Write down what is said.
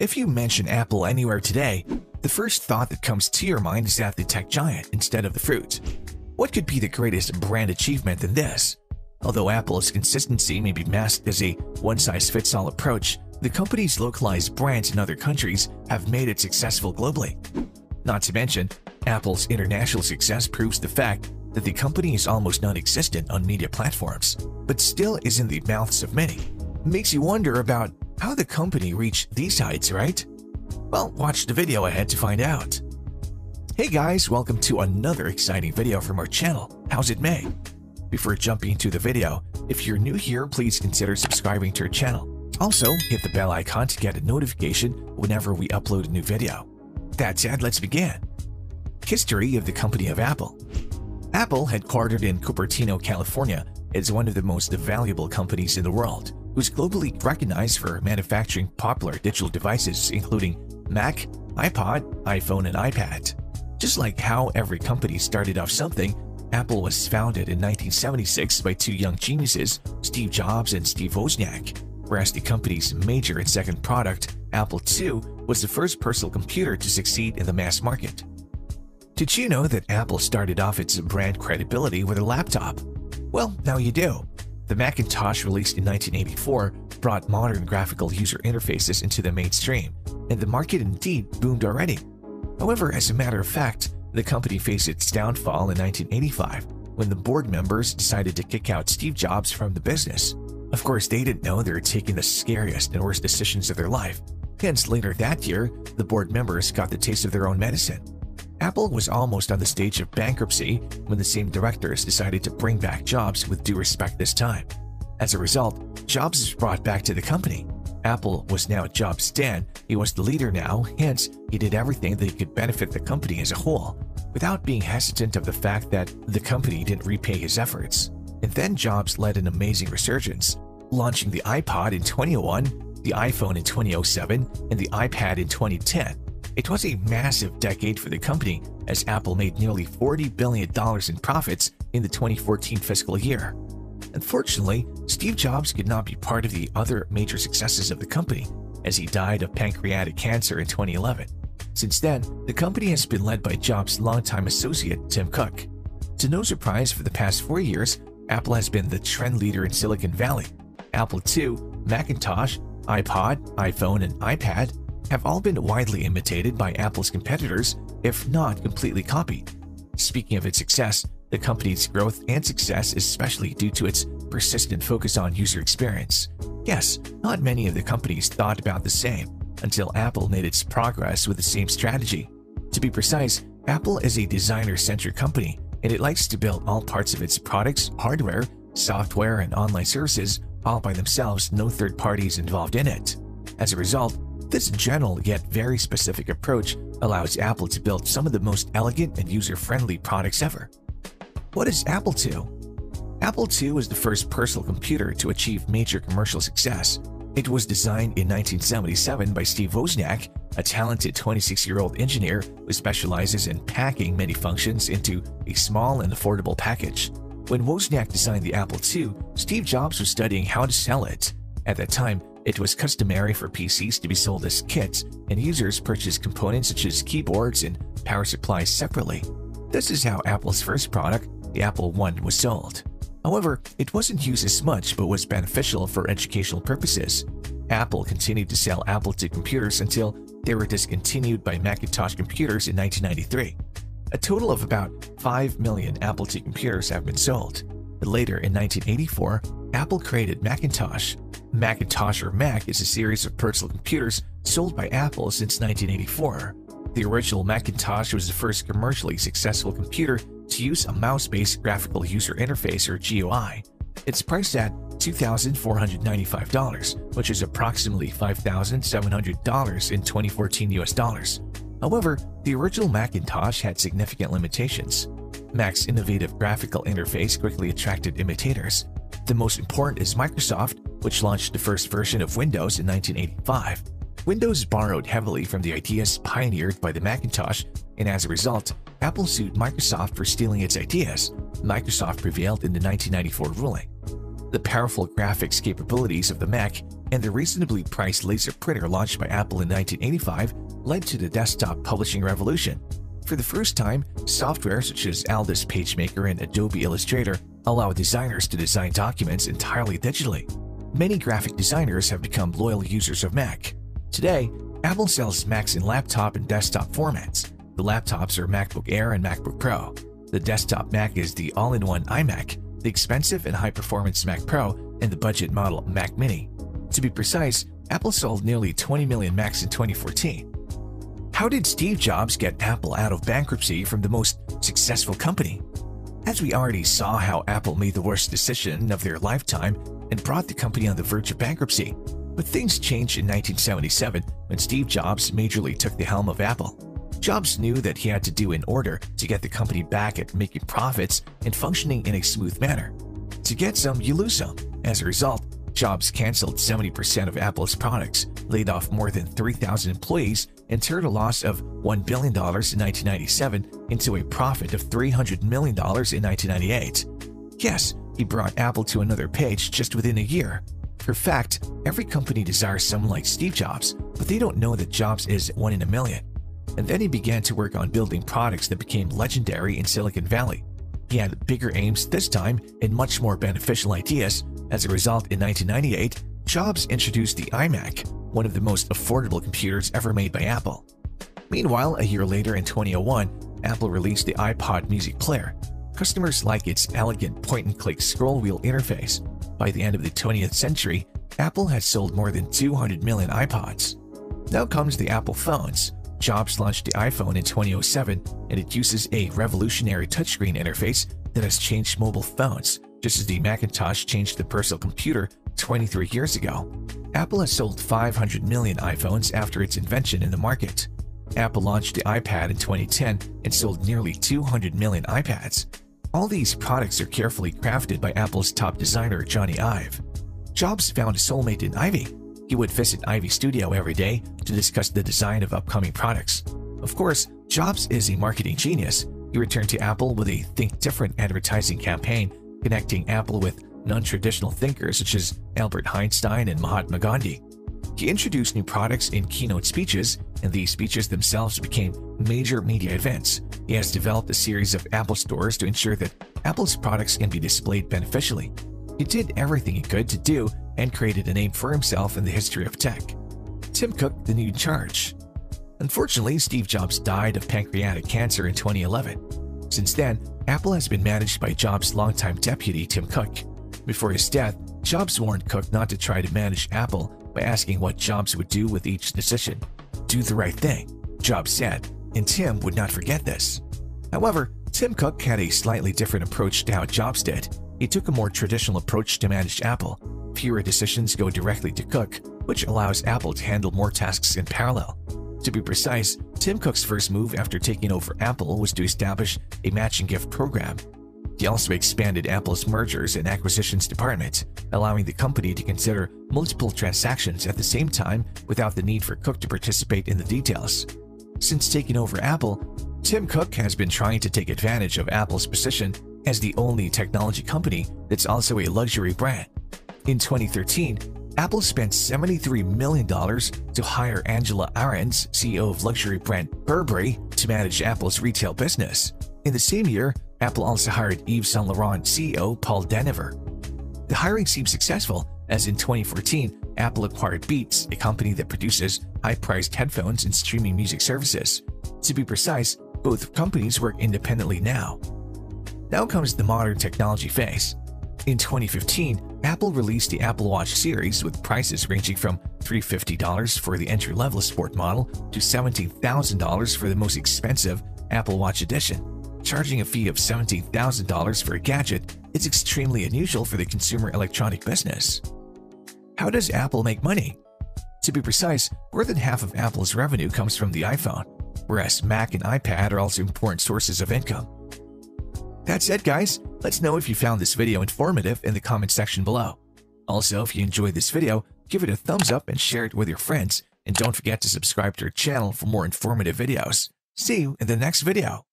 If you mention Apple anywhere today, the first thought that comes to your mind is that the tech giant instead of the fruit. What could be the greatest brand achievement than this? Although Apple's consistency may be masked as a one-size-fits-all approach, the company's localized brands in other countries have made it successful globally. Not to mention, Apple's international success proves the fact that the company is almost non-existent on media platforms, but still is in the mouths of many. It makes you wonder about how the company reached these heights, right? Well, watch the video ahead to find out. Hey guys, welcome to another exciting video from our channel, How's It May? Before jumping into the video, if you're new here, please consider subscribing to our channel. Also, hit the bell icon to get a notification whenever we upload a new video. That said, let's begin. History of the company of Apple. Apple, headquartered in Cupertino, California, is one of the most valuable companies in the world, who's globally recognized for manufacturing popular digital devices including Mac, iPod, iPhone, and iPad. Just like how every company started off something, Apple was founded in 1976 by two young geniuses, Steve Jobs and Steve Wozniak, whereas the company's major and second product, Apple II, was the first personal computer to succeed in the mass market. Did you know that Apple started off its brand credibility with a laptop? Well, now you do. The Macintosh, released in 1984, brought modern graphical user interfaces into the mainstream, and the market indeed boomed already. However, as a matter of fact, the company faced its downfall in 1985 when the board members decided to kick out Steve Jobs from the business. Of course, they didn't know they were taking the scariest and worst decisions of their life. Hence, later that year, the board members got the taste of their own medicine. Apple was almost on the stage of bankruptcy when the same directors decided to bring back Jobs with due respect this time. As a result, Jobs was brought back to the company. Apple was now Jobs' stand. He was the leader now, hence he did everything that he could benefit the company as a whole, without being hesitant of the fact that the company didn't repay his efforts. And then Jobs led an amazing resurgence, launching the iPod in 2001, the iPhone in 2007, and the iPad in 2010. It was a massive decade for the company, as Apple made nearly $40 billion in profits in the 2014 fiscal year. Unfortunately, Steve Jobs could not be part of the other major successes of the company, as he died of pancreatic cancer in 2011. Since then, the company has been led by Jobs' longtime associate, Tim Cook. To no surprise, for the past 4 years, Apple has been the trend leader in Silicon Valley. Apple II, Macintosh, iPod, iPhone, and iPad have all been widely imitated by Apple's competitors, if not completely copied. Speaking of its success, the company's growth and success is especially due to its persistent focus on user experience. Yes, not many of the companies thought about the same until Apple made its progress with the same strategy. To be precise, Apple is a designer-centric company, and it likes to build all parts of its products, hardware, software, and online services all by themselves, no third parties involved in it. As a result, this general yet very specific approach allows Apple to build some of the most elegant and user-friendly products ever. What is Apple II? Apple II was the first personal computer to achieve major commercial success. It was designed in 1977 by Steve Wozniak, a talented 26-year-old engineer who specializes in packing many functions into a small and affordable package. When Wozniak designed the Apple II, Steve Jobs was studying how to sell it. At that time, it was customary for PCs to be sold as kits, and users purchased components such as keyboards and power supplies separately. This is how Apple's first product, the Apple I, was sold. However, it wasn't used as much but was beneficial for educational purposes. Apple continued to sell Apple II computers until they were discontinued by Macintosh computers in 1993. A total of about 5 million Apple II computers have been sold. Later, in 1984, Apple created Macintosh. Macintosh or Mac is a series of personal computers sold by Apple since 1984. The original Macintosh was the first commercially successful computer to use a mouse-based graphical user interface or GUI. It's priced at $2,495, which is approximately $5,700 in 2014 US dollars. However, the original Macintosh had significant limitations. Mac's innovative graphical interface quickly attracted imitators. The most important is Microsoft, which launched the first version of Windows in 1985. Windows borrowed heavily from the ideas pioneered by the Macintosh, and as a result, Apple sued Microsoft for stealing its ideas. Microsoft prevailed in the 1994 ruling. The powerful graphics capabilities of the Mac and the reasonably priced laser printer launched by Apple in 1985 led to the desktop publishing revolution. For the first time, software such as Aldus PageMaker and Adobe Illustrator allow designers to design documents entirely digitally. Many graphic designers have become loyal users of Mac. Today, Apple sells Macs in laptop and desktop formats. The laptops are MacBook Air and MacBook Pro. The desktop Mac is the all-in-one iMac, the expensive and high-performance Mac Pro, and the budget model Mac Mini. To be precise, Apple sold nearly 20 million Macs in 2014. How did Steve Jobs get Apple out of bankruptcy from the most successful company? As we already saw how Apple made the worst decision of their lifetime and brought the company on the verge of bankruptcy. But things changed in 1977 when Steve Jobs majorly took the helm of Apple. Jobs knew that he had to do in order to get the company back at making profits and functioning in a smooth manner. To get some, you lose some. As a result, Jobs canceled 70% of Apple's products, laid off more than 3,000 employees, and turned a loss of $1 billion in 1997 into a profit of $300 million in 1998. Yes, he brought Apple to another page just within a year. For fact, every company desires someone like Steve Jobs, but they don't know that Jobs is one in a million. And then he began to work on building products that became legendary in Silicon Valley. He had bigger aims this time and much more beneficial ideas. As a result, in 1998, Jobs introduced the iMac, one of the most affordable computers ever made by Apple. Meanwhile, a year later in 2001, Apple released the iPod music player. Customers like its elegant point-and-click scroll wheel interface. By the end of the 20th century, Apple had sold more than 200 million iPods. Now comes the Apple phones. Jobs launched the iPhone in 2007, and it uses a revolutionary touchscreen interface that has changed mobile phones, just as the Macintosh changed the personal computer 23 years ago. Apple has sold 500 million iPhones after its invention in the market. Apple launched the iPad in 2010 and sold nearly 200 million iPads. All these products are carefully crafted by Apple's top designer, Johnny Ive. Jobs found a soulmate in Ivy. He would visit Ivy's studio every day to discuss the design of upcoming products. Of course, Jobs is a marketing genius. He returned to Apple with a Think Different advertising campaign, connecting Apple with non-traditional thinkers such as Albert Einstein and Mahatma Gandhi. He introduced new products in keynote speeches, and these speeches themselves became major media events. He has developed a series of Apple stores to ensure that Apple's products can be displayed beneficially. He did everything he could to do and created a name for himself in the history of tech. Tim Cook, the new in charge. Unfortunately, Steve Jobs died of pancreatic cancer in 2011. Since then, Apple has been managed by Jobs' longtime deputy, Tim Cook. Before his death, Jobs warned Cook not to try to manage Apple by asking what Jobs would do with each decision. Do the right thing, Jobs said, and Tim would not forget this. However, Tim Cook had a slightly different approach to how Jobs did. He took a more traditional approach to manage Apple. Fewer decisions go directly to Cook, which allows Apple to handle more tasks in parallel. To be precise, Tim Cook's first move after taking over Apple was to establish a matching gift program. He also expanded Apple's mergers and acquisitions department, allowing the company to consider multiple transactions at the same time without the need for Cook to participate in the details. Since taking over Apple, Tim Cook has been trying to take advantage of Apple's position as the only technology company that's also a luxury brand. In 2013, Apple spent $73 million to hire Angela Ahrendts, CEO of luxury brand Burberry, to manage Apple's retail business. In the same year, Apple also hired Yves Saint Laurent CEO Paul Denever. The hiring seemed successful, as in 2014, Apple acquired Beats, a company that produces high-priced headphones and streaming music services. To be precise, both companies work independently now. Now comes the modern technology phase. In 2015, Apple released the Apple Watch series with prices ranging from $350 for the entry-level sport model to $17,000 for the most expensive Apple Watch edition. Charging a fee of $17,000 for a gadget is extremely unusual for the consumer electronic business. How does Apple make money? To be precise, more than half of Apple's revenue comes from the iPhone, whereas Mac and iPad are also important sources of income. That's it, guys. Let's know if you found this video informative in the comment section below. Also, if you enjoyed this video, give it a thumbs up and share it with your friends. And don't forget to subscribe to our channel for more informative videos. See you in the next video.